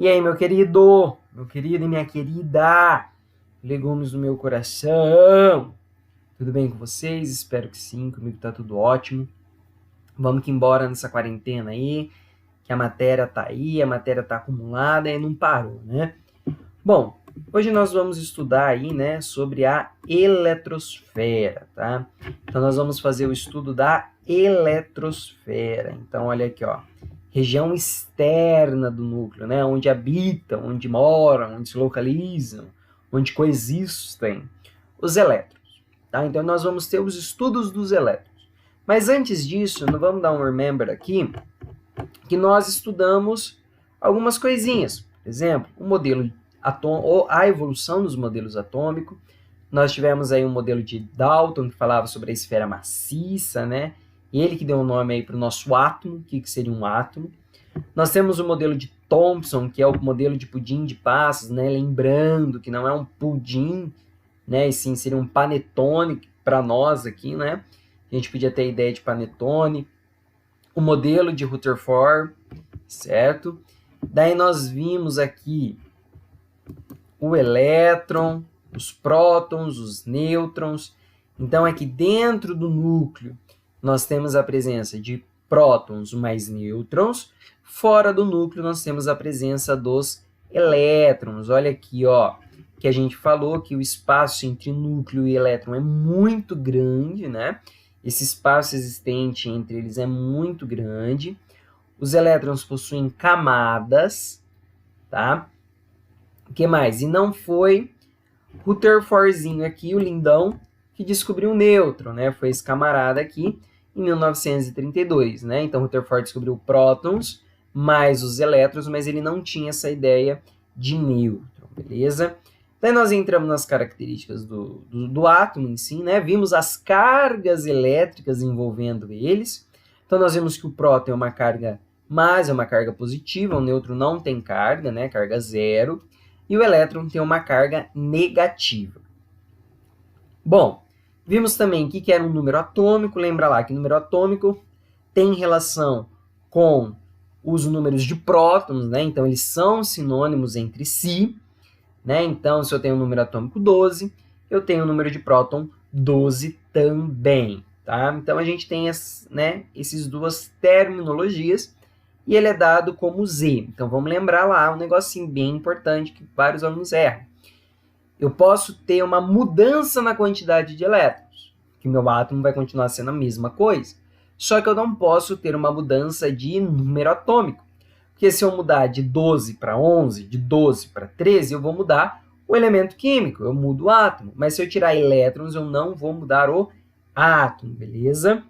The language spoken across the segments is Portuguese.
E aí, meu querido e minha querida, legumes do meu coração, tudo bem com vocês? Espero que sim, comigo tá tudo ótimo. Vamos que embora nessa quarentena aí, que a matéria tá aí, a matéria tá acumulada e não parou, né? Bom, hoje nós vamos estudar aí, né, sobre a eletrosfera, tá? Então nós vamos fazer o estudo da eletrosfera. Então olha aqui, ó, região externa do núcleo, né, onde habitam, onde moram, onde se localizam, onde coexistem os elétrons, tá? Então nós vamos ter os estudos dos elétrons. Mas antes disso, nós vamos dar um remember aqui, que nós estudamos algumas coisinhas. Por exemplo, o modelo ou a evolução dos modelos atômicos. Nós tivemos aí um modelo de Dalton, que falava sobre a esfera maciça, né? Ele que deu o nome aí para o nosso átomo, o que seria um átomo. Nós temos o modelo de Thomson, que é o modelo de pudim de passas, né? Lembrando que não é um pudim, né? E sim seria um panetone para nós aqui, né? A gente podia ter a ideia de panetone. O modelo de Rutherford, certo? Daí nós vimos aqui o elétron, os prótons, os nêutrons. Então, aqui dentro do núcleo, nós temos a presença de prótons mais nêutrons. Fora do núcleo, nós temos a presença dos elétrons. Olha aqui, ó, que a gente falou que o espaço entre núcleo e elétron é muito grande, né? Esse espaço existente entre eles é muito grande. Os elétrons possuem camadas, tá? O que mais? E não foi Rutherfordzinho aqui, o lindão, que descobriu o nêutron, né? Foi esse camarada aqui em 1932, né? Então, Rutherford descobriu prótons mais os elétrons, mas ele não tinha essa ideia de nêutron, beleza? Daí nós entramos nas características do átomo em si, né? Vimos as cargas elétricas envolvendo eles. Então, nós vimos que o próton é uma carga, mas é uma carga positiva, o nêutron não tem carga, né? Carga zero. E o elétron tem uma carga negativa. Bom, vimos também o que era um número atômico. Lembra lá que o número atômico tem relação com os números de prótons, né? Então, eles são sinônimos entre si, né? Então, se eu tenho um número atômico 12, eu tenho um número de próton 12 também, tá? Então, a gente tem essas duas terminologias e ele é dado como Z. Então, vamos lembrar lá um negocinho bem importante que vários alunos erram. Eu posso ter uma mudança na quantidade de elétrons, que meu átomo vai continuar sendo a mesma coisa, só que eu não posso ter uma mudança de número atômico, porque se eu mudar de 12 para 11, de 12 para 13, eu vou mudar o elemento químico, eu mudo o átomo, mas se eu tirar elétrons, eu não vou mudar o átomo, beleza?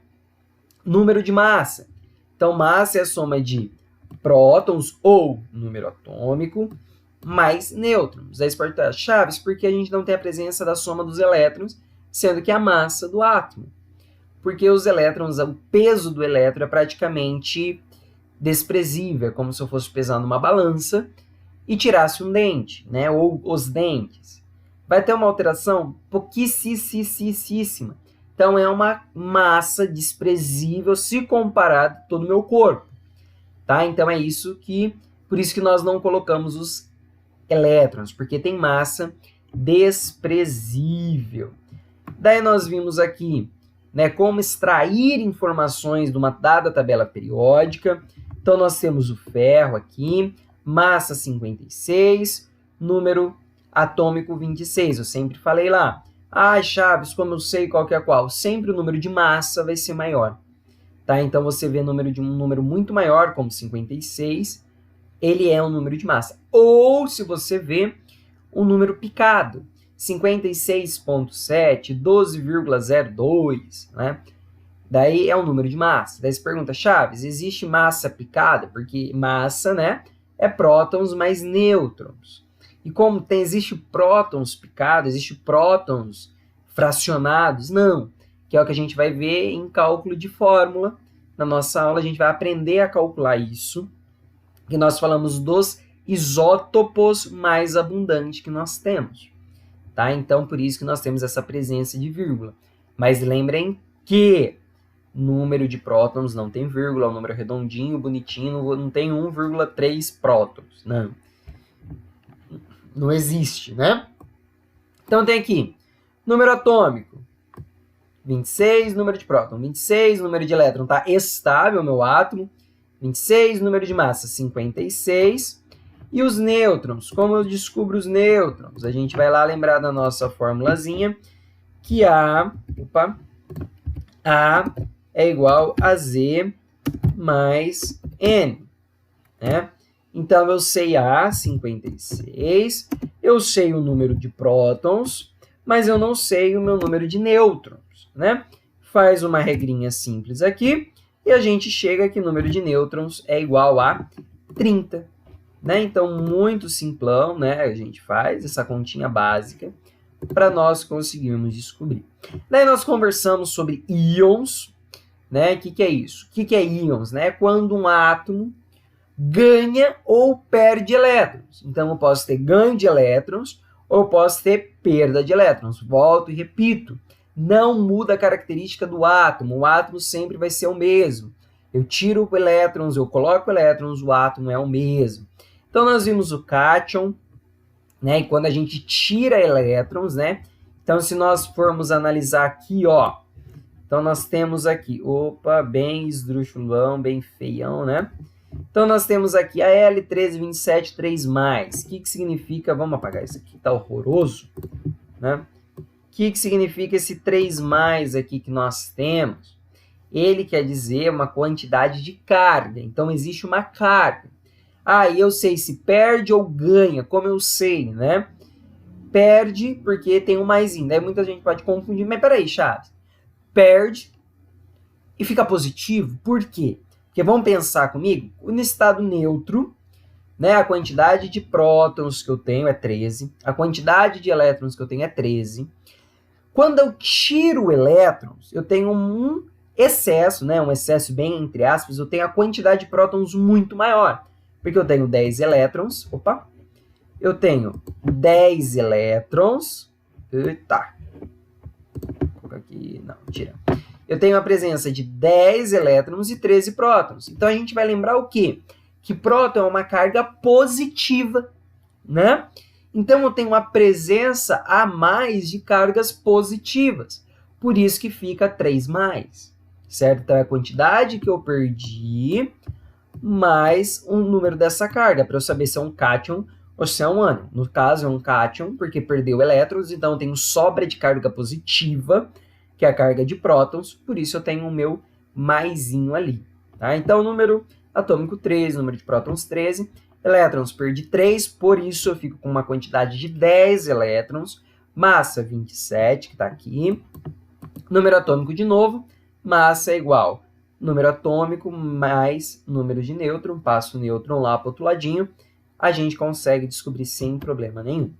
Número de massa. Então, massa é a soma de prótons ou número atômico mais nêutrons. Aí você pode estar, Chaves, porque a gente não tem a presença da soma dos elétrons, sendo que a massa do átomo. Porque os elétrons, o peso do elétron é praticamente desprezível, é como se eu fosse pesar numa balança e tirasse um dente, né? Ou os dentes. Vai ter uma alteração pouquíssima. Então, é uma massa desprezível se comparado a todo o meu corpo, tá? Então, é isso por isso que nós não colocamos os elétrons, porque tem massa desprezível. Daí, nós vimos aqui, né, como extrair informações de uma dada tabela periódica. Então, nós temos o ferro aqui, massa 56, número atômico 26. Eu sempre falei lá, Chaves, como eu sei qual que é qual? Sempre o número de massa vai ser maior, tá? Então, você vê um número muito maior, como 56, ele é um número de massa. Ou, se você vê um número picado, 56,7, 12,02, né? Daí é um número de massa. Daí você pergunta, Chaves, existe massa picada? Porque massa, né, é prótons mais nêutrons. E como existe prótons picados, existe prótons fracionados? Não, que é o que a gente vai ver em cálculo de fórmula. Na nossa aula a gente vai aprender a calcular isso, que nós falamos dos isótopos mais abundantes que nós temos, tá? Então, por isso que nós temos essa presença de vírgula. Mas lembrem que número de prótons não tem vírgula, é um número redondinho, bonitinho, não tem 1,3 prótons, não. Não existe, né? Então tem aqui, número atômico, 26, número de próton, 26, número de elétron está estável, meu átomo, 26, número de massa, 56. E os nêutrons, como eu descubro os nêutrons? A gente vai lá lembrar da nossa formulazinha, que A é igual a Z mais N, né? Então, eu sei A, 56, eu sei o número de prótons, mas eu não sei o meu número de nêutrons, né? Faz uma regrinha simples aqui, e a gente chega que o número de nêutrons é igual a 30, né? Então, muito simplão, né? A gente faz essa continha básica para nós conseguirmos descobrir. Daí nós conversamos sobre íons, né? O que é isso? O que é íons? Né? É quando um átomo ganha ou perde elétrons. Então, eu posso ter ganho de elétrons ou eu posso ter perda de elétrons. Volto e repito, não muda a característica do átomo. O átomo sempre vai ser o mesmo. Eu tiro elétrons, eu coloco elétrons, o átomo é o mesmo. Então, nós vimos o cátion, né? E quando a gente tira elétrons, né? Então, se nós formos analisar aqui, ó, então nós temos aqui, bem esdrúxulão, bem feião, né? Então, nós temos aqui a L1327 3+. O que significa? Vamos apagar isso aqui, tá horroroso, né? O que significa esse 3+ aqui que nós temos? Ele quer dizer uma quantidade de carga. Então, existe uma carga. E eu sei se perde ou ganha. Como eu sei, né? Perde porque tem um maisinho. Daí muita gente pode confundir. Mas peraí, Chaves. Perde e fica positivo. Por quê? Porque vamos pensar comigo. No estado neutro, né, a quantidade de prótons que eu tenho é 13. A quantidade de elétrons que eu tenho é 13. Quando eu tiro elétrons, eu tenho um excesso, né, um excesso bem entre aspas, eu tenho a quantidade de prótons muito maior. Porque eu tenho 10 elétrons. Eu tenho 10 elétrons. Eita. Vou colocar aqui. Não, tira. Eu tenho a presença de 10 elétrons e 13 prótons. Então, a gente vai lembrar o quê? Que próton é uma carga positiva, né? Então, eu tenho uma presença a mais de cargas positivas. Por isso que fica 3+, certo? Então, é a quantidade que eu perdi mais o número dessa carga, para eu saber se é um cátion ou se é um ânion. No caso, é um cátion, porque perdeu elétrons, então eu tenho sobra de carga positiva, que é a carga de prótons, por isso eu tenho o meu maisinho ali. Tá? Então, número atômico 13, número de prótons 13, elétrons perdi 3, por isso eu fico com uma quantidade de 10 elétrons, massa 27, que está aqui, número atômico de novo, massa é igual número atômico mais número de nêutron, passo o nêutron lá para o outro ladinho, a gente consegue descobrir sem problema nenhum.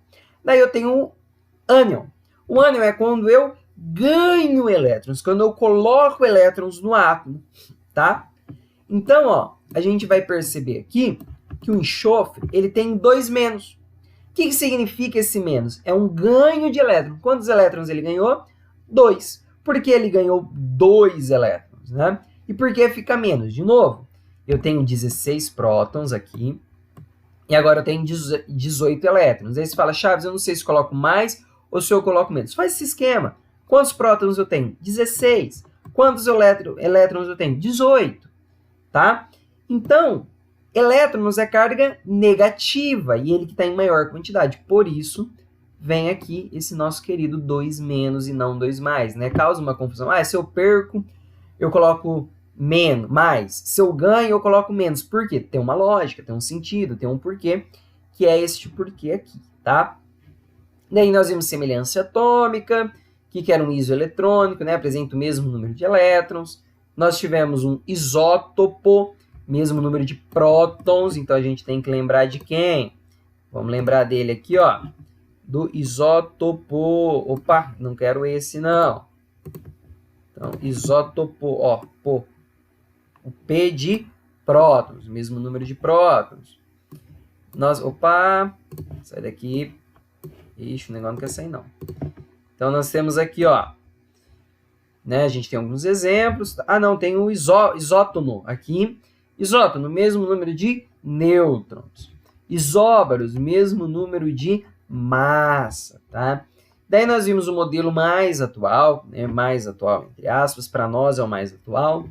Daí eu tenho o ânion. O ânion é quando eu ganho elétrons, quando eu coloco elétrons no átomo, tá? Então, ó, a gente vai perceber aqui que o enxofre, ele tem 2 menos. O que significa esse menos? É um ganho de elétrons. Quantos elétrons ele ganhou? 2. Por que ele ganhou 2 elétrons, né? E por que fica menos? De novo, eu tenho 16 prótons aqui, e agora eu tenho 18 elétrons. Aí você fala, Chaves, eu não sei se coloco mais ou se eu coloco menos. Faz esse esquema. Quantos prótons eu tenho? 16. Quantos elétrons eu tenho? 18. Tá? Então, elétrons é carga negativa, e ele que está em maior quantidade. Por isso, vem aqui esse nosso querido 2 menos e não 2 mais, né? Causa uma confusão. Se eu perco, eu coloco menos, mais. Se eu ganho, eu coloco menos. Por quê? Tem uma lógica, tem um sentido, tem um porquê, que é este porquê aqui, tá? Daí nós vimos semelhança atômica, que era um isoeletrônico, né? Apresenta o mesmo número de elétrons. Nós tivemos um isótopo, mesmo número de prótons, então a gente tem que lembrar de quem? Vamos lembrar dele aqui, ó, do isótopo. Não quero esse, não. Então, isótopo, ó, o P de prótons, mesmo número de prótons. Sai daqui. Ixi, o negócio não quer sair, não. Então, nós temos aqui, ó, né, a gente tem alguns exemplos. Tem o isótono aqui. Isótono, mesmo número de nêutrons. isóbaros, mesmo número de massa, tá? Daí nós vimos o modelo mais atual, né, mais atual entre aspas, para nós é o mais atual,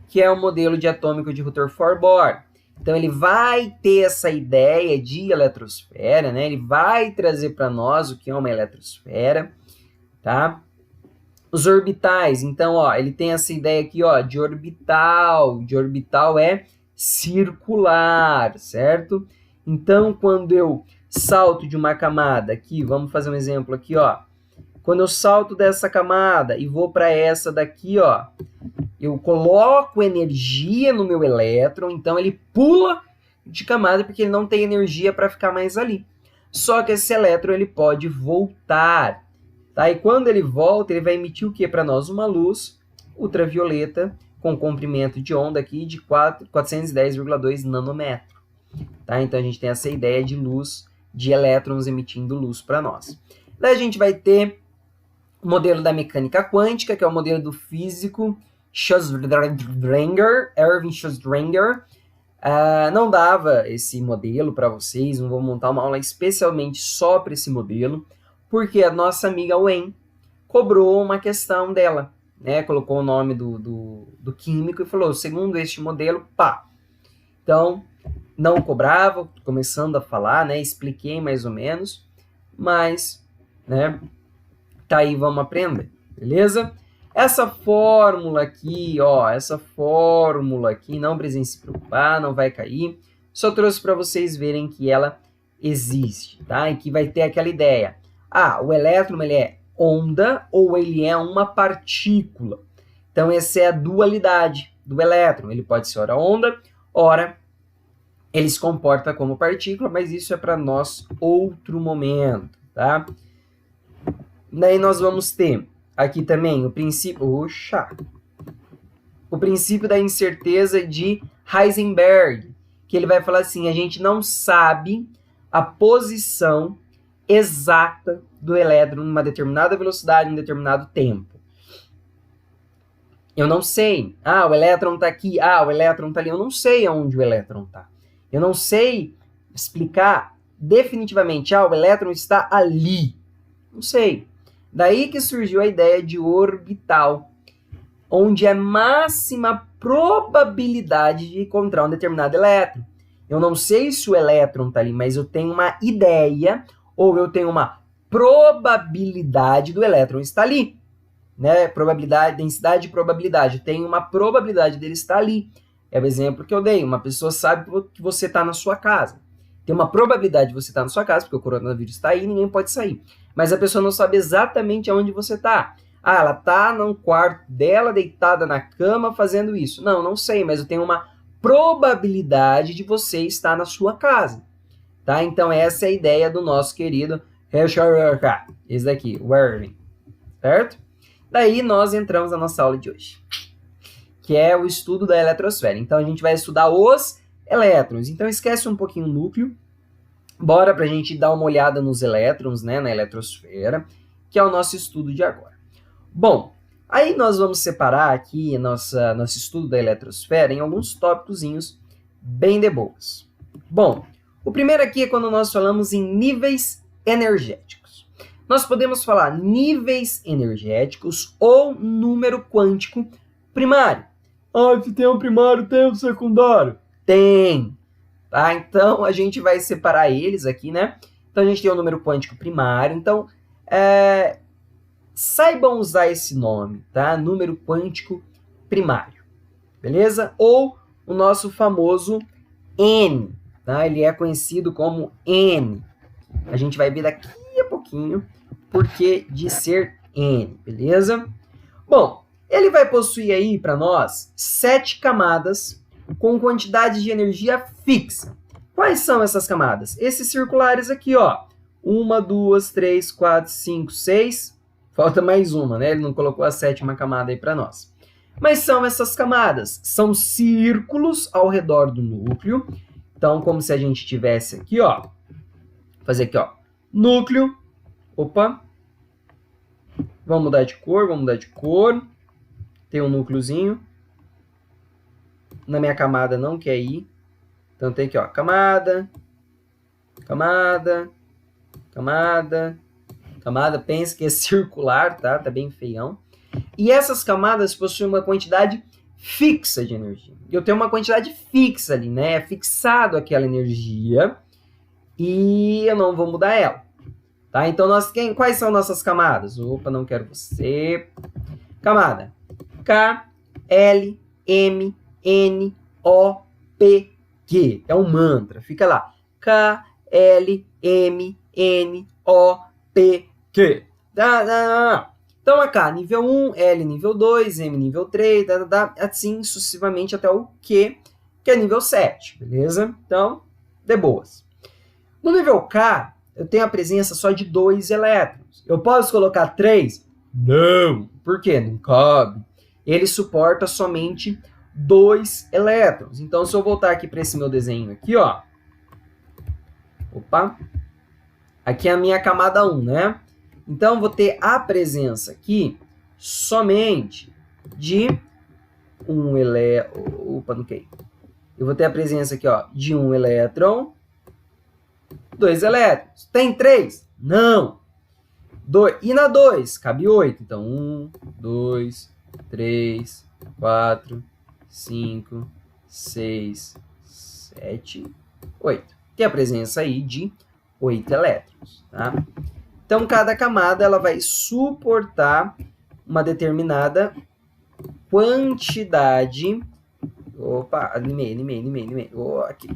que é o modelo diatômico de Rutherford-Bohr. Então ele vai ter essa ideia de eletrosfera, né? Ele vai trazer para nós o que é uma eletrosfera, tá? Os orbitais, então, ó, ele tem essa ideia aqui, ó, de orbital. De orbital é circular, certo? Então, quando eu salto de uma camada aqui, vamos fazer um exemplo aqui, ó. Quando eu salto dessa camada e vou para essa daqui, ó, eu coloco energia no meu elétron, então ele pula de camada porque ele não tem energia para ficar mais ali. Só que esse elétron ele pode voltar, tá? E quando ele volta, ele vai emitir o que para nós? Uma luz ultravioleta com comprimento de onda aqui de 410,2 nanômetro. Tá? Então a gente tem essa ideia de luz, de elétrons emitindo luz para nós. Daí a gente vai ter o modelo da mecânica quântica, que é o modelo do físico Schrödinger, Erwin Schrödinger. Não dava esse modelo para vocês, não vou montar uma aula especialmente só para esse modelo, porque a nossa amiga Wen cobrou uma questão dela, né? Colocou o nome do químico e falou, segundo este modelo, pá. Então, não cobrava, começando a falar, né? Expliquei mais ou menos, mas, né? Tá aí, vamos aprender, beleza? Essa fórmula aqui, ó, essa fórmula aqui, não precisem se preocupar, não vai cair. Só trouxe para vocês verem que ela existe, tá? E que vai ter aquela ideia. O elétron, ele é onda ou ele é uma partícula. Então, essa é a dualidade do elétron. Ele pode ser ora onda, ora ele se comporta como partícula, mas isso é para nós outro momento, tá? Daí nós vamos ter aqui também o princípio... O princípio da incerteza de Heisenberg, que ele vai falar assim, a gente não sabe a posição exata do elétron numa determinada velocidade, em um determinado tempo. Eu não sei. O elétron está aqui. O elétron está ali. Eu não sei aonde o elétron está. Eu não sei explicar definitivamente. O elétron está ali. Não sei. Daí que surgiu a ideia de orbital, onde é máxima probabilidade de encontrar um determinado elétron. Eu não sei se o elétron está ali, mas eu tenho uma ideia, ou eu tenho uma probabilidade do elétron estar ali. Né? Probabilidade, densidade e probabilidade. Eu tenho uma probabilidade dele estar ali. É o exemplo que eu dei. Uma pessoa sabe que você está na sua casa. Tem uma probabilidade de você estar na sua casa, porque o coronavírus está aí e ninguém pode sair. Mas a pessoa não sabe exatamente aonde você está. Ela está no quarto dela, deitada na cama, fazendo isso. Não sei, mas eu tenho uma probabilidade de você estar na sua casa. Tá? Então, essa é a ideia do nosso querido esse daqui, o Erwin. Certo? Daí, nós entramos na nossa aula de hoje, que é o estudo da eletrosfera. Então, a gente vai estudar os elétrons. Então, esquece um pouquinho o núcleo. Bora para a gente dar uma olhada nos elétrons, né, na eletrosfera, que é o nosso estudo de agora. Bom, aí nós vamos separar aqui nosso estudo da eletrosfera em alguns tópicozinhos bem de boas. Bom, o primeiro aqui é quando nós falamos em níveis energéticos. Nós podemos falar níveis energéticos ou número quântico primário. Se tem um primário, tem um secundário? Tem. Tá? Então, a gente vai separar eles aqui, né? Então, a gente tem o número quântico primário. Então, saibam usar esse nome, tá? Número quântico primário, beleza? Ou o nosso famoso N, tá? Ele é conhecido como N. A gente vai ver daqui a pouquinho porque de ser N, beleza? Bom, ele vai possuir aí para nós 7 camadas com quantidade de energia fixa. Quais são essas camadas? Esses circulares aqui, ó. 1, 2, 3, 4, 5, 6. Falta mais uma, né? Ele não colocou a 7ª camada aí para nós. Mas são essas camadas. São círculos ao redor do núcleo. Então, como se a gente tivesse aqui, ó. Vou fazer aqui, ó. Núcleo. Opa. Vamos mudar de cor, Tem um núcleozinho. Na minha camada não quer ir. Então tem aqui, ó, camada, camada, camada, camada, pensa que é circular, tá? Tá bem feião. E essas camadas possuem uma quantidade fixa de energia. Eu tenho uma quantidade fixa ali, né? É fixado aquela energia e eu não vou mudar ela. Tá? Então, quais são nossas camadas? Opa, não quero você. Camada K, L, M, N, O, P, Q. É um mantra. Fica lá. K, L, M, N, O, P, Q. Então, a K nível 1, L nível 2, M nível 3, assim sucessivamente até o Q, que é nível 7, beleza? Então, de boas. No nível K, eu tenho a presença só de 2 elétrons. Eu posso colocar 3? Não. Por quê? Não cabe. Ele suporta somente 2 elétrons. Então, se eu voltar aqui para esse meu desenho aqui, ó. Opa. Aqui é a minha camada 1, né? Então, vou ter a presença aqui somente de um elétron. Opa, não quer. Eu vou ter a presença aqui, ó, de um elétron, 2 elétrons. Tem 3? Não. E na 2, cabe 8. Então, 1, 2, 3, 4, 5, 6, 7, 8. Tem a presença aí de 8 elétrons, tá? Então, cada camada ela vai suportar uma determinada quantidade. Opa, animei. Oh, aqui.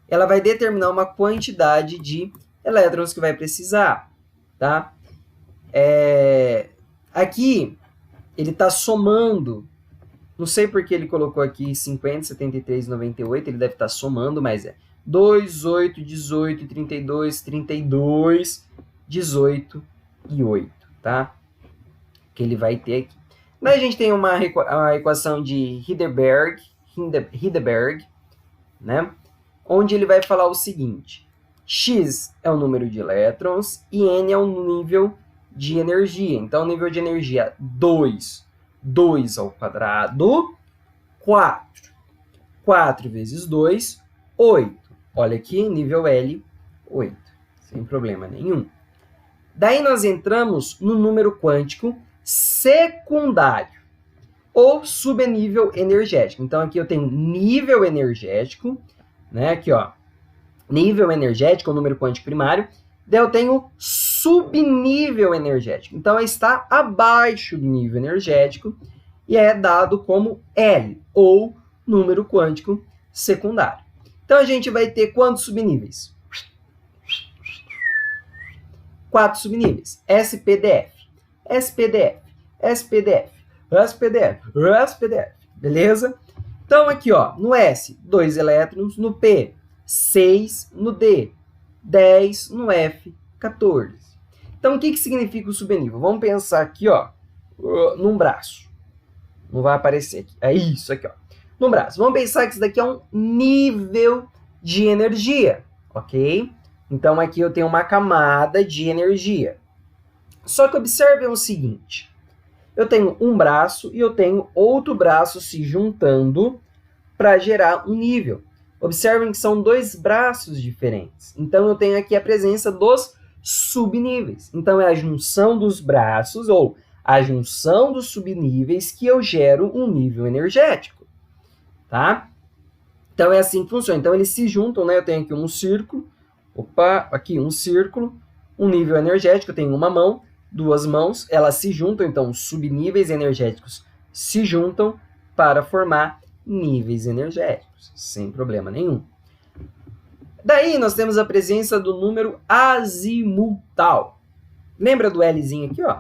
Ela vai determinar uma quantidade de elétrons que vai precisar, tá? Aqui, ele está somando. Não sei porque ele colocou aqui 50, 73, 98. Ele deve estar somando, mas é 2, 8, 18, 32, 32, 18 e 8, tá? Que ele vai ter aqui. Daí a gente tem uma equação de Heidelberg, né? Onde ele vai falar o seguinte: X é o número de elétrons e N é o nível de energia. Então, o nível de energia 2 ao quadrado, 4. 4 vezes 2, 8. Olha aqui, nível L, 8. Sem problema nenhum. Daí nós entramos no número quântico secundário ou subnível energético. Então, aqui eu tenho nível energético, né? Aqui, ó. Nível energético, o número quântico primário. Daí eu tenho subnível energético. Então, está abaixo do nível energético e é dado como L, ou número quântico secundário. Então, a gente vai ter quantos subníveis? 4 subníveis. SPDF, SPDF, SPDF, SPDF, SPDF. Beleza? Então, aqui, ó, no S, 2 elétrons, no P, 6, no D, 10, no F, 14. Então, o que significa o subnível? Vamos pensar aqui, ó, num braço. Não vai aparecer aqui. É isso aqui, ó. Num braço. Vamos pensar que isso daqui é um nível de energia, ok? Então, aqui eu tenho uma camada de energia. Só que observem o seguinte. Eu tenho um braço e eu tenho outro braço se juntando para gerar um nível. Observem que são 2 braços diferentes. Então, eu tenho aqui a presença dos subníveis. Então, é a junção dos braços ou a junção dos subníveis que eu gero um nível energético. Tá? Então, é assim que funciona. Então, eles se juntam, né? Eu tenho aqui um círculo. Opa, aqui um círculo. Um nível energético, eu tenho uma mão, 2 mãos. Elas se juntam, então, subníveis energéticos se juntam para formar níveis energéticos, sem problema nenhum. Daí nós temos a presença do número azimutal. Lembra do Lzinho aqui, ó?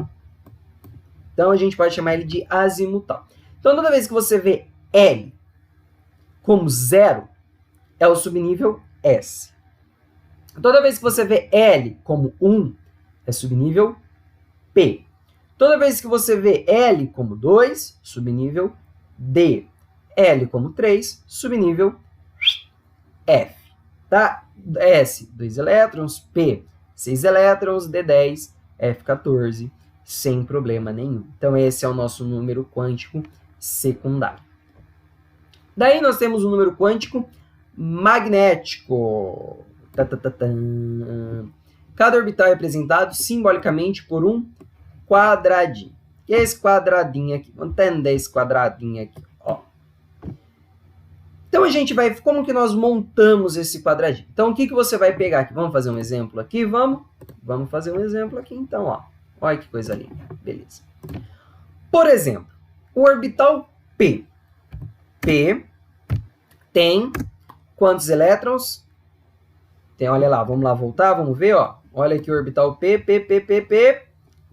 Então a gente pode chamar ele de azimutal. Então toda vez que você vê L como 0, é o subnível S. Toda vez que você vê L como 1, é subnível P. Toda vez que você vê L como 2, subnível D. L como 3, subnível F. Tá? S, 2 elétrons, P, 6 elétrons, D, 10, F, 14, sem problema nenhum. Então, esse é o nosso número quântico secundário. Daí, nós temos o número quântico magnético. Cada orbital é representado simbolicamente por um quadradinho. E é esse quadradinho aqui? Vamos entender esse quadradinho aqui. Ó. Então, a gente vai... Como que nós montamos esse quadradinho? Então, o que você vai pegar aqui? Vamos fazer um exemplo aqui? Vamos fazer um exemplo aqui, então, ó. Olha que coisa linda. Beleza. Por exemplo, o orbital P. P tem quantos elétrons? Tem, olha lá, vamos lá voltar, vamos ver, ó. Olha aqui o orbital P,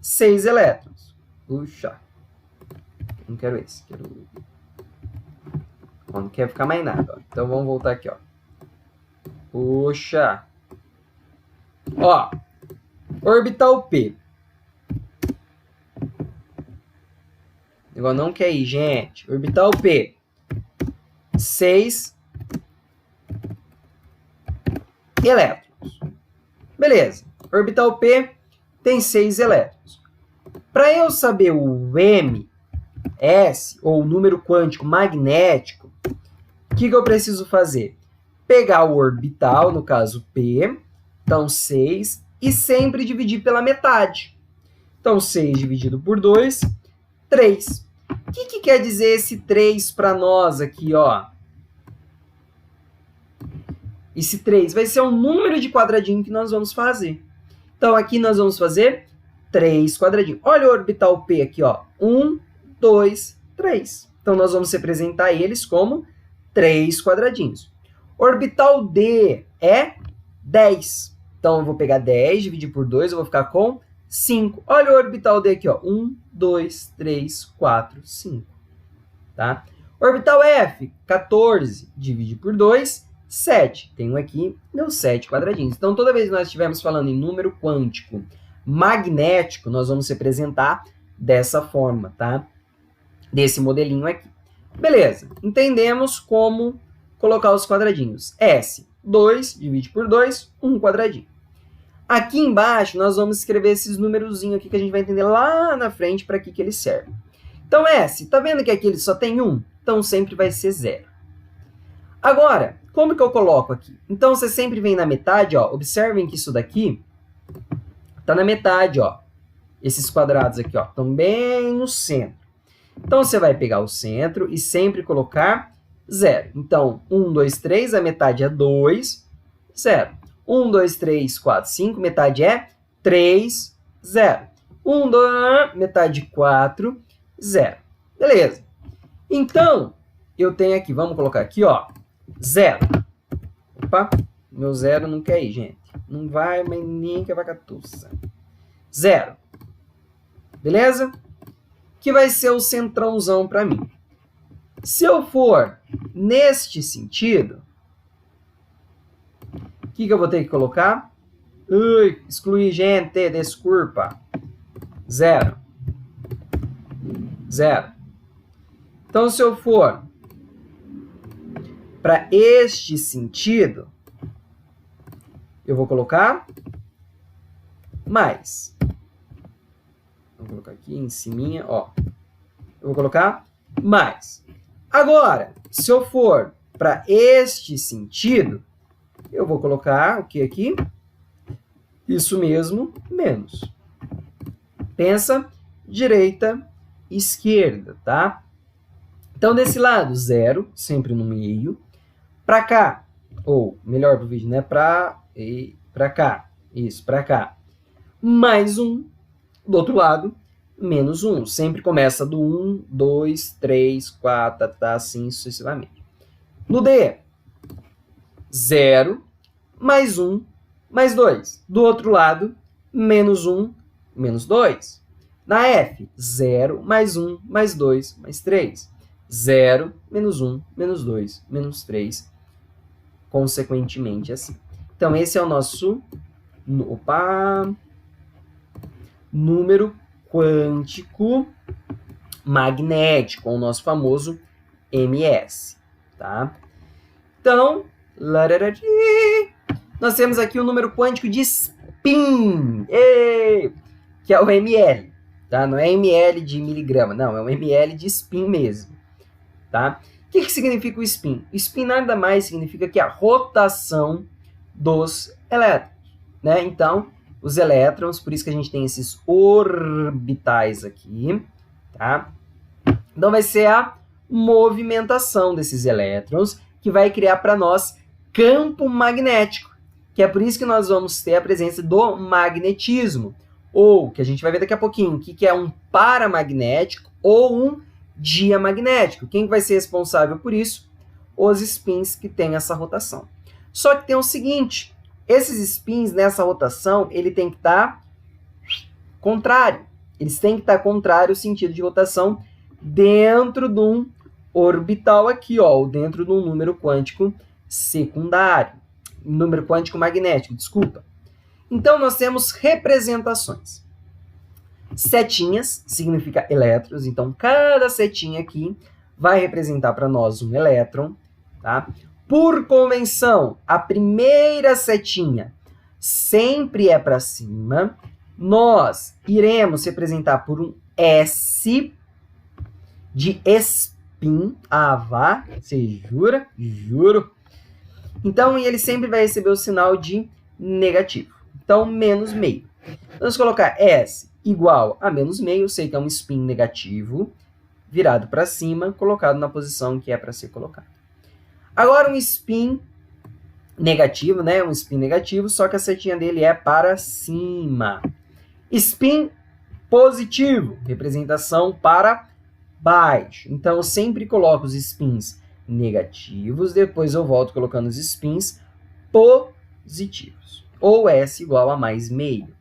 6 elétrons. Puxa. Não quero esse, quero... Não quer ficar mais nada, ó. Então vamos voltar aqui, ó. Puxa. Ó, orbital P. Igual não quer ir, gente. Orbital P. 6 elétrons. Beleza. Orbital P tem 6 elétrons. Para eu saber o MS, ou o número quântico magnético, o que eu preciso fazer? Pegar o orbital, no caso P, então 6, e sempre dividir pela metade. Então 6 dividido por 2, 3. O que quer dizer esse 3 para nós aqui, ó? Esse 3 vai ser o número de quadradinho que nós vamos fazer. Então, aqui nós vamos fazer 3 quadradinhos. Olha o orbital P aqui, ó. 1, 2, 3. Então, nós vamos representar eles como 3 quadradinhos. Orbital D é 10. Então, eu vou pegar 10, dividir por 2, eu vou ficar com 5. Olha o orbital D aqui, ó. 1, 2, 3, 4, 5. Tá? Orbital F, 14, divide por 2, 7. Tenho aqui meus 7 quadradinhos. Então, toda vez que nós estivermos falando em número quântico magnético, nós vamos representar dessa forma, tá? Desse modelinho aqui. Beleza. Entendemos como colocar os quadradinhos. S, 2, divide por 2, 1 quadradinho. Aqui embaixo, nós vamos escrever esses numerozinhos aqui que a gente vai entender lá na frente para que ele serve. Então, S, tá vendo que aqui ele só tem 1? Então, sempre vai ser 0. Agora, como que eu coloco aqui? Então, você sempre vem na metade, ó. Observem que isso daqui tá na metade, ó. Esses quadrados aqui, ó, estão bem no centro. Então, você vai pegar o centro e sempre colocar 0. Então, 1, 2, 3, a metade é 2, 0. 1, 2, 3, 4, 5, metade é 3, 0. 1, 2, metade 4, 0. Beleza. Então, eu tenho aqui, vamos colocar aqui, ó, 0. Opa, meu 0 não quer ir, gente. Não vai, mas nem que a vaca tussa. 0. Beleza? Que vai ser o centrãozão para mim. Se eu for neste sentido, o que eu vou ter que colocar? Ui, excluir, gente, desculpa. 0. 0. Então, se eu for para este sentido, eu vou colocar mais. Vou colocar aqui em cima, ó. Eu vou colocar mais. Agora, se eu for para este sentido, eu vou colocar o que aqui? Isso mesmo, menos. Pensa, direita, esquerda, tá? Então, desse lado, 0, sempre no meio. Para cá, ou melhor para o vídeo, né? Para cá. Isso, para cá. Mais 1. Do outro lado, menos 1. Sempre começa do 1, 2, 3, 4, tá, assim sucessivamente. No D, 0, mais 1, mais 2. Do outro lado, menos 1, menos 2. Na F, 0, mais 1, mais 2, mais 3. 0, menos 1, menos 2, menos 3. Consequentemente, assim. Então, esse é o nosso... número quântico magnético, o nosso famoso MS, tá? Então, nós temos aqui o número quântico de spin, que é o ml, tá? Não é ml de miligrama, não, é o ml de spin mesmo, tá? O que significa o spin? O spin nada mais significa que a rotação dos elétrons, né? Então, os elétrons, por isso que a gente tem esses orbitais aqui, tá? Então, vai ser a movimentação desses elétrons que vai criar para nós campo magnético, que é por isso que nós vamos ter a presença do magnetismo, ou, que a gente vai ver daqui a pouquinho, que é um paramagnético ou um diamagnético. Quem vai ser responsável por isso? Os spins que têm essa rotação. Só que tem o seguinte, esses spins nessa rotação, ele tem que estar contrário. Eles têm que estar contrário ao sentido de rotação dentro de um orbital aqui, ó, ou dentro de um número quântico secundário. Número quântico magnético, desculpa. Então, nós temos representações. Setinhas significa elétrons, então cada setinha aqui vai representar para nós um elétron, tá? Por convenção, a primeira setinha sempre é para cima. Nós iremos representar por um S de spin. Ah, vá, você jura? Juro. Então, ele sempre vai receber o sinal de negativo. Então, menos meio. Vamos colocar S igual a menos meio, sei que é um spin negativo, virado para cima, colocado na posição que é para ser colocado. Agora, um spin negativo, né? Um spin negativo, só que a setinha dele é para cima. Spin positivo, representação para baixo. Então, eu sempre coloco os spins negativos, depois eu volto colocando os spins positivos. Ou S igual a mais meio.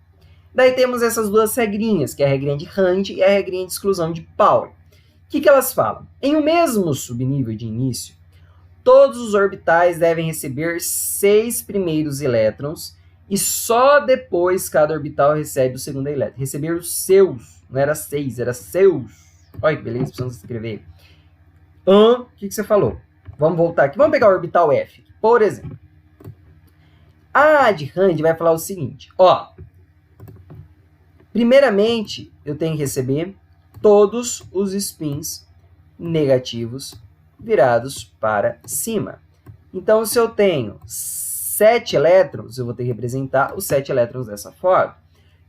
Daí temos essas duas regrinhas, que é a regrinha de Rand e a regrinha de exclusão de Pauli. O que elas falam? Em um mesmo subnível de início, todos os orbitais devem receber 6 primeiros elétrons e só depois cada orbital recebe o segundo elétron. Receber os seus, não era 6, era seus. Olha que beleza, precisamos escrever. O que você falou? Vamos voltar aqui. Vamos pegar o orbital F, por exemplo. A de Rand vai falar o seguinte, ó. Primeiramente, eu tenho que receber todos os spins negativos virados para cima. Então, se eu tenho 7 elétrons, eu vou ter que representar os 7 elétrons dessa forma.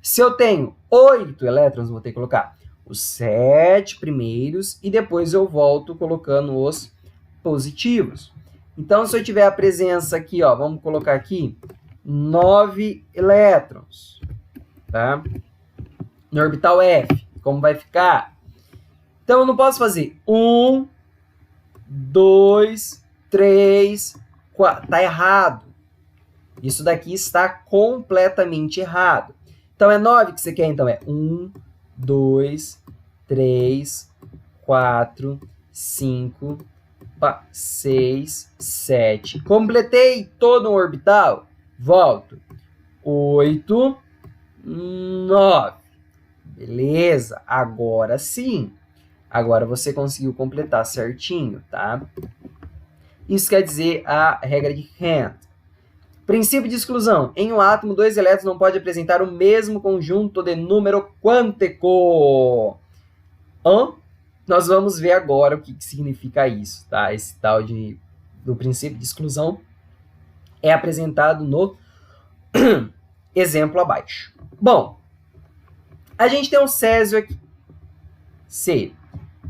Se eu tenho 8 elétrons, eu vou ter que colocar os 7 primeiros e depois eu volto colocando os positivos. Então, se eu tiver a presença aqui, ó, vamos colocar aqui 9 elétrons, tá? No orbital F, como vai ficar? Então, eu não posso fazer 1, 2, 3, 4. Está errado. Isso daqui está completamente errado. Então, é 9 que você quer? Então, é 1, 2, 3, 4, 5, 6, 7. Completei todo um orbital. Volto. 8, 9. Beleza, agora sim. Agora você conseguiu completar certinho, tá? Isso quer dizer a regra de Rand. Princípio de exclusão. Em um átomo, 2 elétrons não podem apresentar o mesmo conjunto de número quântico. Nós vamos ver agora o que significa isso, tá? Esse tal do princípio de exclusão é apresentado no exemplo abaixo. Bom, a gente tem um césio aqui, C.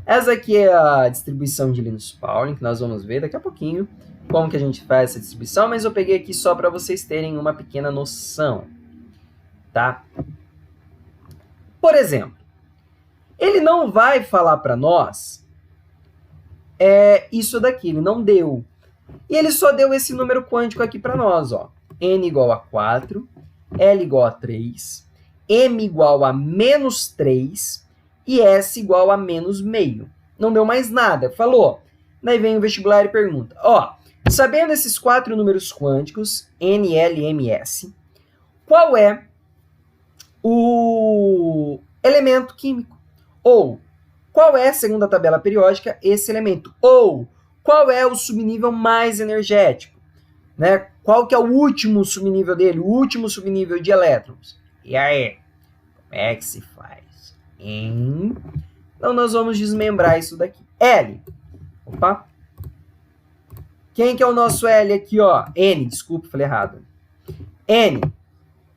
Essa aqui é a distribuição de Linus Pauling, que nós vamos ver daqui a pouquinho como que a gente faz essa distribuição, mas eu peguei aqui só para vocês terem uma pequena noção, tá? Por exemplo, ele não vai falar para nós isso daqui, ele não deu. E ele só deu esse número quântico aqui para nós, ó. N igual a 4, L igual a 3, M igual a menos 3 e S igual a menos meio. Não deu mais nada, falou. Daí vem o vestibular e pergunta, ó, sabendo esses 4 números quânticos, N, L, M e S, qual é o elemento químico? Ou, qual é, segundo a tabela periódica, esse elemento? Ou, qual é o subnível mais energético? Né? Qual que é o último subnível dele? O último subnível de elétrons? E aí? Como é que se faz? Então, nós vamos desmembrar isso daqui. L. Opa. Quem que é o nosso L aqui, ó? N, desculpa, falei errado. N,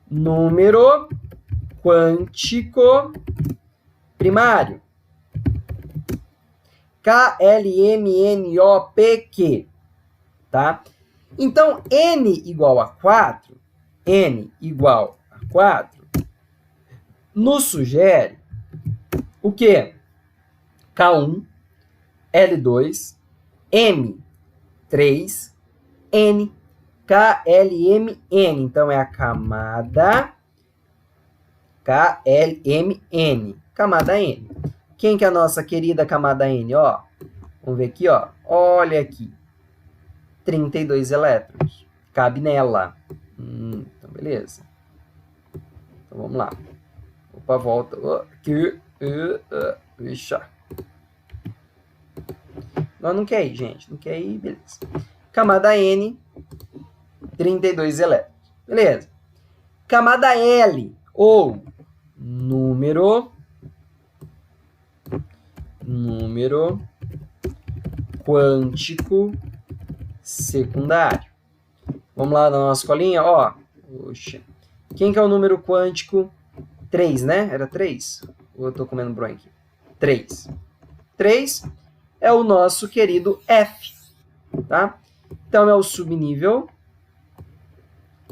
número quântico primário. KLMNOPQ, tá? Então, N igual a 4, nos sugere o quê? K1, L2, M3, N, KLMN. Então, é a camada KLMN, camada N. Quem que é a nossa querida camada N? Ó, vamos ver aqui, ó. Olha aqui. 32 elétrons. Cabe nela. Então, beleza. Então, vamos lá. Opa, volta. Aqui. Deixa. Não quer ir, gente. Não quer ir, beleza. Camada N, 32 elétrons. Beleza. Camada L, ou número quântico secundário. Vamos lá na nossa colinha, ó. Oxa. Quem que é o número quântico? 3, né? Era 3? Ou eu tô comendo bronha aqui? 3. 3 é o nosso querido F, tá? Então, é o subnível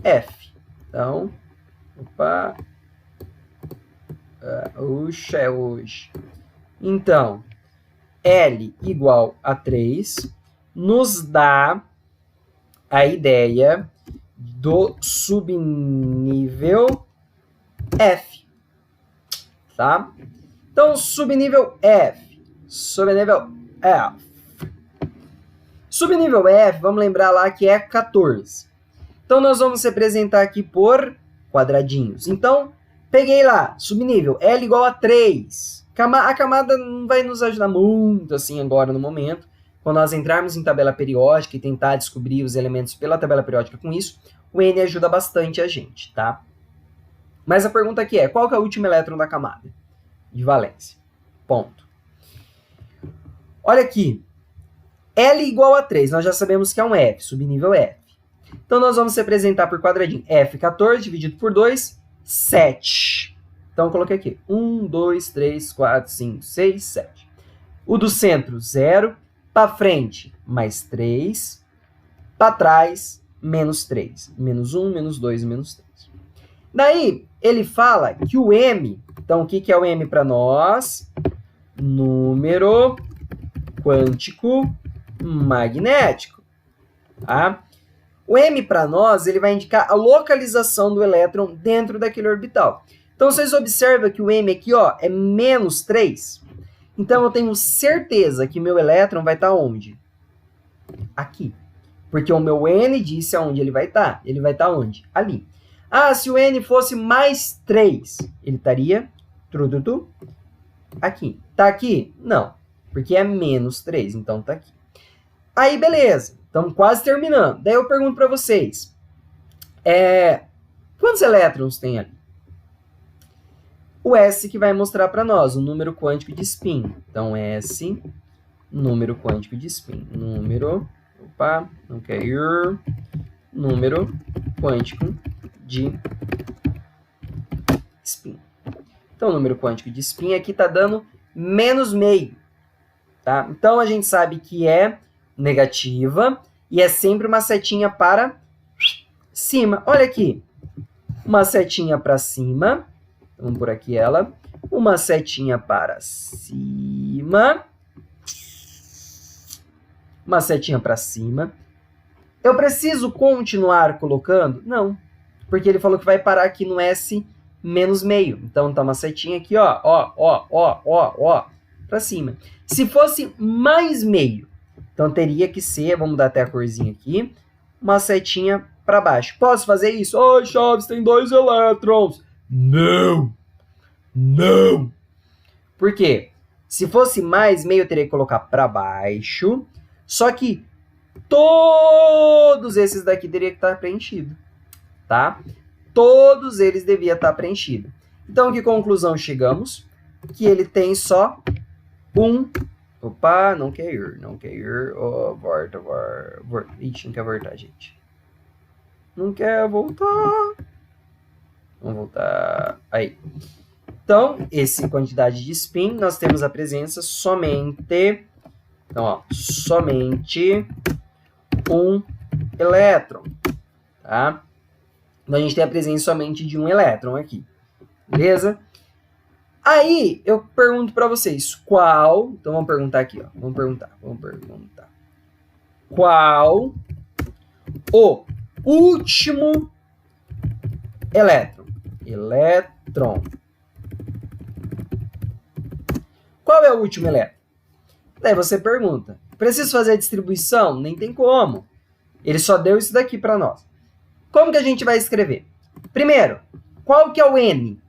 F. Então, opa. Oxa, é hoje. Então, L igual a 3 nos dá a ideia do subnível F, tá? Então, subnível F. Subnível F, vamos lembrar lá que é 14. Então, nós vamos representar aqui por quadradinhos. Então, peguei lá, subnível, L igual a 3. A camada não vai nos ajudar muito, assim, agora no momento. Quando nós entrarmos em tabela periódica e tentar descobrir os elementos pela tabela periódica com isso, o N ajuda bastante a gente, tá? Mas a pergunta aqui é, qual que é o último elétron da camada de valência? Ponto. Olha aqui, L igual a 3, nós já sabemos que é um F, subnível F. Então, nós vamos representar por quadradinho F14 dividido por 2, 7. Então, eu coloquei aqui 1, 2, 3, 4, 5, 6, 7. O do centro, 0. Para frente, mais 3. Para trás, menos 3. Menos 1, menos 2 e menos 3. Daí, ele fala que o M, então, o que é o M para nós? Número quântico magnético. Tá? O M para nós, ele vai indicar a localização do elétron dentro daquele orbital. Então, vocês observam que o M aqui, ó, é menos 3. Então, eu tenho certeza que meu elétron vai estar onde? Aqui. Porque o meu N disse aonde ele vai estar. Ele vai estar onde? Ali. Ah, se o N fosse mais 3, ele estaria aqui. Tá aqui? Não. Porque é menos 3, então tá aqui. Aí, beleza. Estamos quase terminando. Daí eu pergunto para vocês. Quantos elétrons tem ali? O S que vai mostrar para nós o número quântico de spin. Então, S, número quântico de spin. Opa, não quer ir. Número quântico de spin. Então, o número quântico de spin aqui está dando menos meio. Tá? Então, a gente sabe que é negativa e é sempre uma setinha para cima. Olha aqui. Uma setinha para cima. Vamos por aqui ela. Uma setinha para cima. Uma setinha para cima. Eu preciso continuar colocando? Não. Porque ele falou que vai parar aqui no S menos meio. Então, tá uma setinha aqui, ó. Para cima. Se fosse mais meio, então teria que ser, vamos dar até a corzinha aqui, uma setinha para baixo. Posso fazer isso? Ô, Chaves, tem 2 elétrons. Não! Não! Por quê? Se fosse mais meio, eu teria que colocar para baixo. Só que todos esses daqui teriam que estar preenchidos. Tá? Todos eles deviam estar preenchidos. Então, que conclusão chegamos? Que ele tem só um... Opa, não quer ir. Oh, volta. Ixi, não quer voltar, gente. Não quer voltar. Vamos voltar. Aí. Então, essa quantidade de spin, nós temos a presença somente... Então, ó, somente um elétron, tá? Então, a gente tem a presença somente de um elétron aqui, beleza? Aí, eu pergunto para vocês, qual... Então, vamos perguntar aqui, ó. Vamos perguntar. Qual o último elétron? Elétron. Qual é o último elétron? Daí você pergunta, preciso fazer a distribuição? Nem tem como. Ele só deu isso daqui para nós. Como que a gente vai escrever? Primeiro, qual que é o N?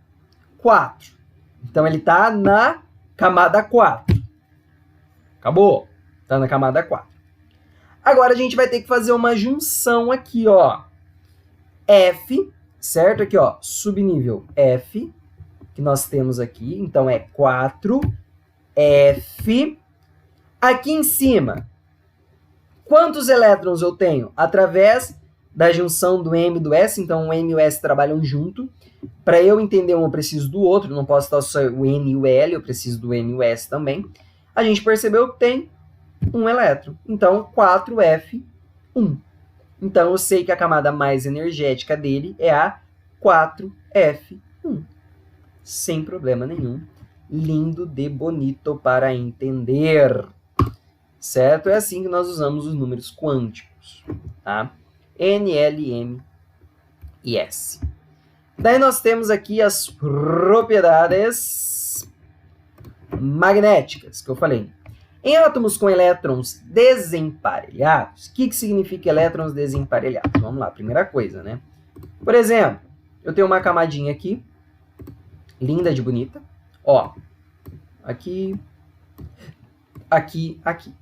4. Então, ele está na camada 4. Acabou? Está na camada 4. Agora, a gente vai ter que fazer uma junção aqui, ó. F, certo? Aqui, ó, subnível F, que nós temos aqui. Então, é 4F. Aqui em cima, quantos elétrons eu tenho? Através da junção do M e do S, então o M e o S trabalham junto. Para eu entender um, eu preciso do outro, não posso estar só o N e o L, eu preciso do M e o S também. A gente percebeu que tem um elétron, então 4F1. Então eu sei que a camada mais energética dele é a 4F1. Sem problema nenhum. Lindo de bonito para entender. Certo? É assim que nós usamos os números quânticos, tá? N, L, M e S. Daí nós temos aqui as propriedades magnéticas, que eu falei. Em átomos com elétrons desemparelhados, o que significa elétrons desemparelhados? Vamos lá, primeira coisa, né? Por exemplo, eu tenho uma camadinha aqui, linda de bonita. Ó, aqui, aqui, aqui.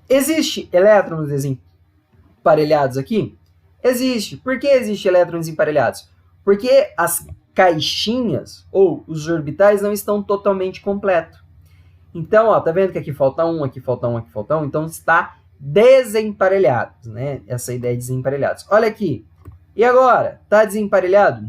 Existe elétrons desemparelhados aqui? Existe. Por que existe elétrons desemparelhados? Porque as caixinhas ou os orbitais não estão totalmente completos. Então, ó, tá vendo que aqui falta um, aqui falta um, aqui falta um? Então, está desemparelhados, né? Essa ideia de desemparelhados. Olha aqui. E agora? Tá desemparelhado?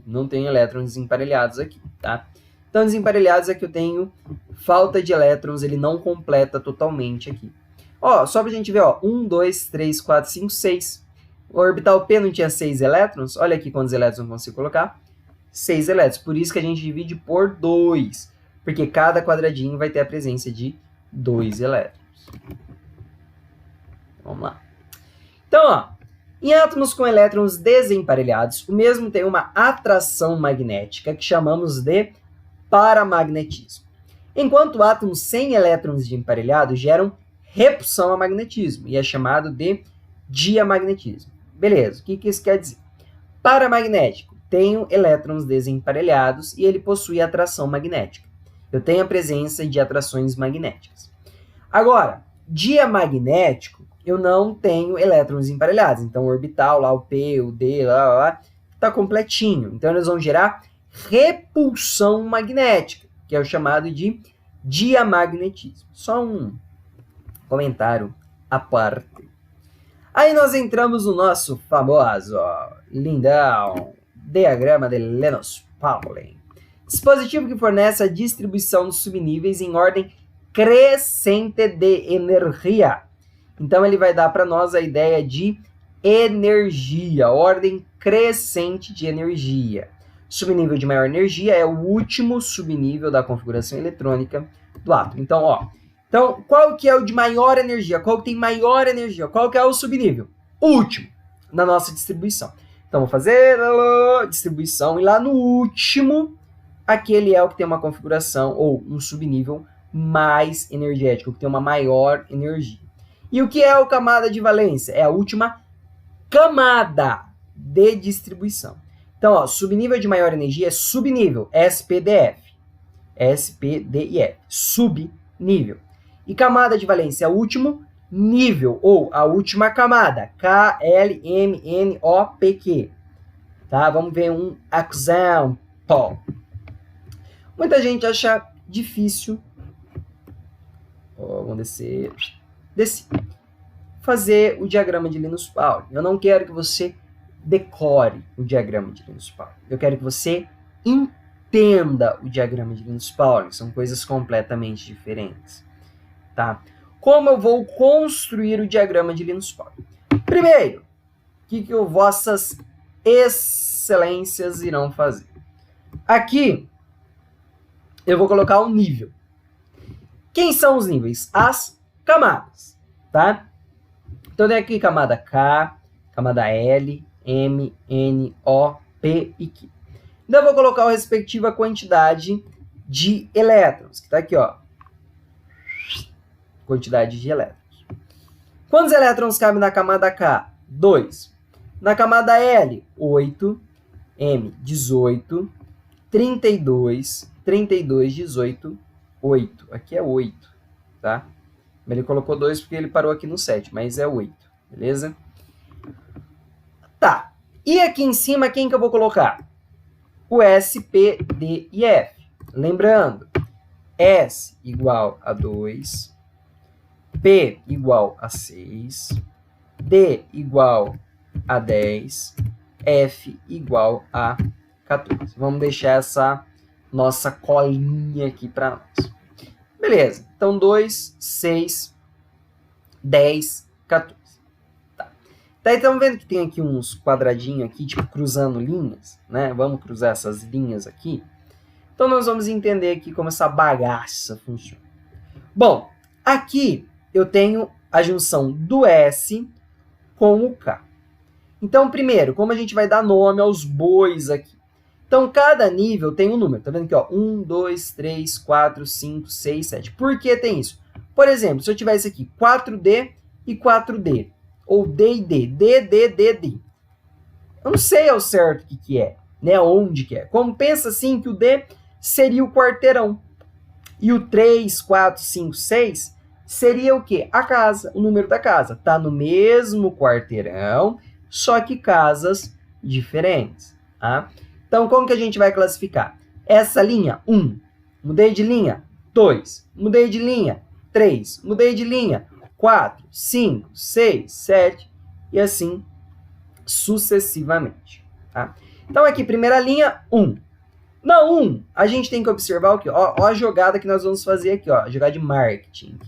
Não tem elétrons desemparelhados aqui, tá? Então, desemparelhados é que eu tenho falta de elétrons, ele não completa totalmente aqui. Ó, só pra gente ver, ó, 1, 2, 3, 4, 5, 6. O orbital P não tinha 6 elétrons? Olha aqui quantos elétrons eu consigo colocar. 6 elétrons. Por isso que a gente divide por 2. Porque cada quadradinho vai ter a presença de 2 elétrons. Vamos lá. Então, ó, em átomos com elétrons desemparelhados, o mesmo tem uma atração magnética que chamamos de paramagnetismo. Enquanto átomos sem elétrons de emparelhado geram repulsão a magnetismo, e é chamado de diamagnetismo. Beleza, o que isso quer dizer? Paramagnético, tenho elétrons desemparelhados e ele possui atração magnética. Eu tenho a presença de atrações magnéticas. Agora, diamagnético, eu não tenho elétrons emparelhados. Então, o orbital, lá o P, o D, lá, está completinho. Então, eles vão gerar repulsão magnética, que é o chamado de diamagnetismo. Só um comentário à parte. Aí nós entramos no nosso famoso, lindão, diagrama de Linus-Pauling. Dispositivo que fornece a distribuição dos subníveis em ordem crescente de energia. Então, ele vai dar para nós a ideia de energia, ordem crescente de energia. Subnível de maior energia é o último subnível da configuração eletrônica do átomo. Então, ó, qual que é o de maior energia? Qual que tem maior energia? Qual que é o subnível? O último, na nossa distribuição. Então, vou fazer distribuição e lá no último, aquele é o que tem uma configuração ou um subnível mais energético, que tem uma maior energia. E o que é a camada de valência? É a última camada de distribuição. Então, ó, subnível de maior energia é subnível, SPDF. SPDIF, subnível. E camada de valência é o último nível, ou a última camada, KLMNOPQ. Tá? Vamos ver um exemplo. Muita gente acha difícil, vamos descer, fazer o diagrama de Linus-Pauling. Eu não quero que você decore o diagrama de Linus Pauling. Eu quero que você entenda o diagrama de Linus Pauling. São coisas completamente diferentes, tá? Como eu vou construir o diagrama de Linus Pauling? Primeiro, o que vossas excelências irão fazer? Aqui, eu vou colocar um nível. Quem são os níveis? As camadas, tá? Então, tem aqui camada K, camada L, M, N, O, P e Q. Então, eu vou colocar a respectiva quantidade de elétrons, que está aqui, ó. Quantidade de elétrons. Quantos elétrons cabem na camada K? 2. Na camada L, 8. M, 18. 32. 32, 18, 8. Aqui é 8, tá? Ele colocou 2 porque ele parou aqui no 7, mas é 8, beleza? Tá. E aqui em cima, quem que eu vou colocar? O S, P, D e F. Lembrando, S igual a 2, P igual a 6, D igual a 10, F igual a 14. Vamos deixar essa nossa colinha aqui para nós. Beleza. Então, 2, 6, 10, 14. Tá. Daí, estamos vendo que tem aqui uns quadradinhos aqui, tipo, cruzando linhas, né? Vamos cruzar essas linhas aqui. Então, nós vamos entender aqui como essa bagaça funciona. Bom, aqui eu tenho a junção do S com o K. Então, primeiro, como a gente vai dar nome aos bois aqui? Então, cada nível tem um número. Tá vendo aqui, ó? 1, 2, 3, 4, 5, 6, 7. Por que tem isso? Por exemplo, se eu tivesse aqui 4D e 4D, ou D e D, D, D, D, D. Eu não sei ao certo o que é, né? Onde que é. Como pensa assim que o D seria o quarteirão. E o 3, 4, 5, 6 seria o quê? A casa, o número da casa. Tá no mesmo quarteirão, só que casas diferentes, tá? Então, como que a gente vai classificar? Essa linha, 1. Mudei de linha, 2. Mudei de linha, 3. Mudei de linha, 4, 5, 6, 7 e assim sucessivamente. Tá? Então, aqui, primeira linha, 1. Na 1, a gente tem que observar o que? Ó, a jogada que nós vamos fazer aqui, ó, jogada de marketing.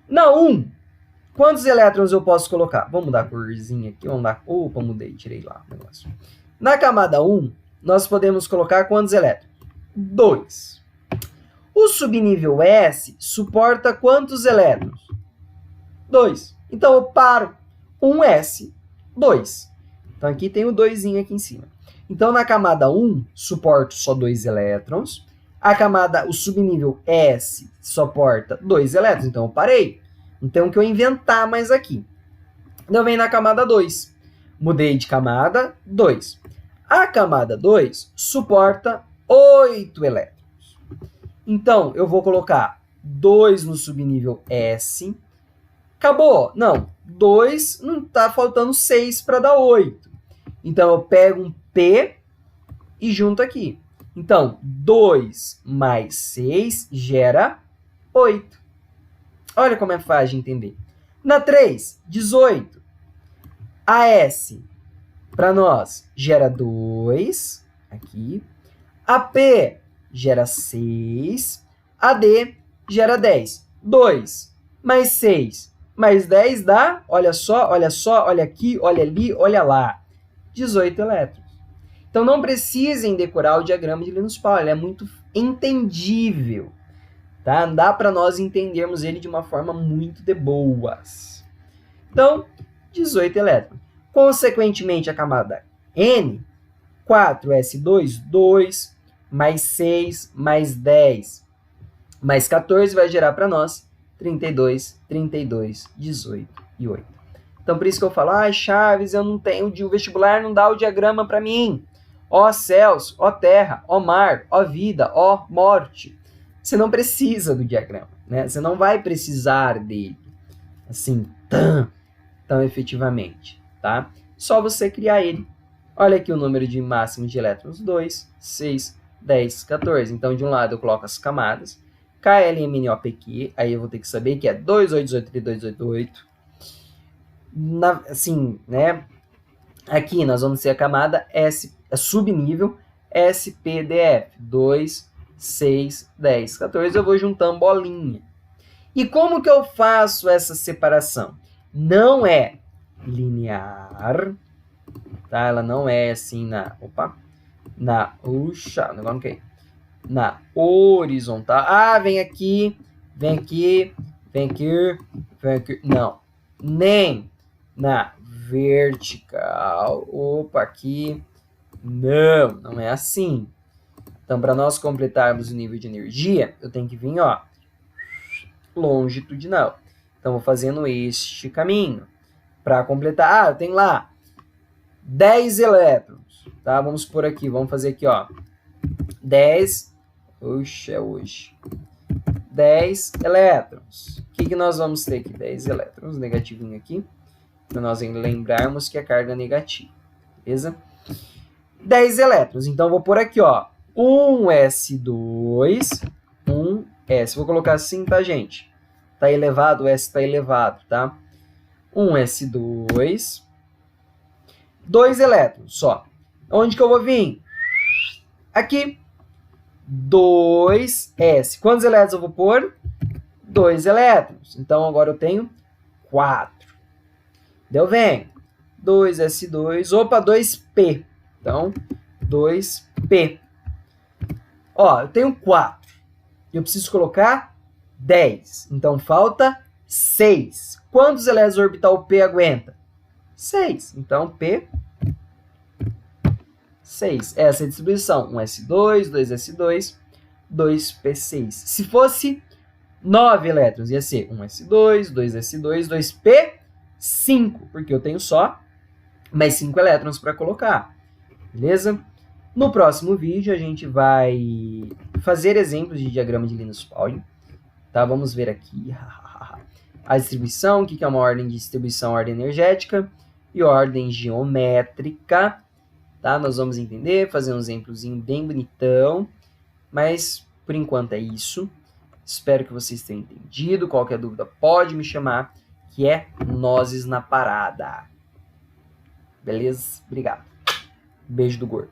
Na 1, quantos elétrons eu posso colocar? Vamos mudar a corzinha aqui, vamos dar... Opa, mudei, tirei lá o negócio. Na camada 1, nós podemos colocar quantos elétrons? 2. O subnível S suporta quantos elétrons? 2. Então, eu paro. 1S, 2. Então, aqui tem o 2 aqui em cima. Então, na camada 1, suporto só 2 elétrons. O subnível S suporta 2 elétrons. Então, eu parei. Então, o que eu inventar mais aqui? Então, vem na camada 2. Mudei de camada, 2. A camada 2 suporta 8 elétrons. Então, eu vou colocar 2 no subnível S. Acabou? Não. 2, não está faltando 6 para dar 8. Então, eu pego um P e junto aqui. Então, 2 mais 6 gera 8. Olha como é fácil de entender. Na 3, 18. A S, para nós, gera 2. Aqui. A P gera 6. A D gera 10. 2 mais 6 mais 10 dá, olha só, olha aqui, olha ali, olha lá. 18 elétrons. Então, não precisem decorar o diagrama de Linus Pauling, ele é muito entendível. Tá? Dá para nós entendermos ele de uma forma muito de boas. Então, 18 elétrons. Consequentemente, a camada N, 4S2, 2, mais 6, mais 10, mais 14 vai gerar para nós 32, 32, 18 e 8. Então, por isso que eu falo, Chaves, eu não tenho, o vestibular não dá o diagrama para mim. Ó céus, ó terra, ó mar, ó vida, ó morte. Você não precisa do diagrama, né? Você não vai precisar dele, assim, tão efetivamente, tá? Só você criar ele. Olha aqui o número de máximo de elétrons, 2, 6, 10, 14. Então, de um lado eu coloco as camadas, KLMNOPQ, aí eu vou ter que saber que é 2, 8, 18, 32, 8, 8. Assim, né? Aqui nós vamos ter a camada S, a subnível SPDF, 2, 6, 10, 14. Eu vou juntando bolinha. E como que eu faço essa separação? Não é linear, tá? Ela não é assim na horizontal. Vem aqui, vem aqui, vem aqui, vem aqui. Não, nem na vertical. Aqui. Não é assim. Então, para nós completarmos o nível de energia, eu tenho que vir, ó, longitudinal. Então, vou fazendo este caminho. Para completar, eu tenho lá 10 elétrons, tá? Vamos por aqui, vamos fazer aqui, ó. 10, hoje. 10 elétrons. O que nós vamos ter aqui? 10 elétrons, negativinho aqui, para nós lembrarmos que é carga negativa, beleza? 10 elétrons, então vou por aqui, ó, 1s2, 1s, vou colocar assim, tá, gente? Tá elevado, o s tá elevado, tá? 1s2, 2 elétrons só. Onde que eu vou vir? Aqui. 2s. Quantos elétrons eu vou pôr? 2 elétrons. Então, agora eu tenho 4. Deu, vem. 2s2, 2p. Então, 2p. Ó, eu tenho 4. Eu preciso colocar 10. Então, falta 6. Quantos elétrons o orbital P aguenta? 6. Então, P, 6. Essa é a distribuição. 1s2, 2s2, 2p6. Se fosse 9 elétrons, ia ser 1s2, 2s2, 2p, 5. Porque eu tenho só mais 5 elétrons para colocar. Beleza? No próximo vídeo, a gente vai fazer exemplos de diagrama de Linus-Pauling. Tá? Vamos ver aqui a distribuição, o que é uma ordem de distribuição, ordem energética e ordem geométrica. Tá? Nós vamos entender, fazer um exemplozinho bem bonitão, mas por enquanto é isso. Espero que vocês tenham entendido. Qualquer dúvida pode me chamar, que é Nozes na Parada. Beleza? Obrigado. Beijo do gordo.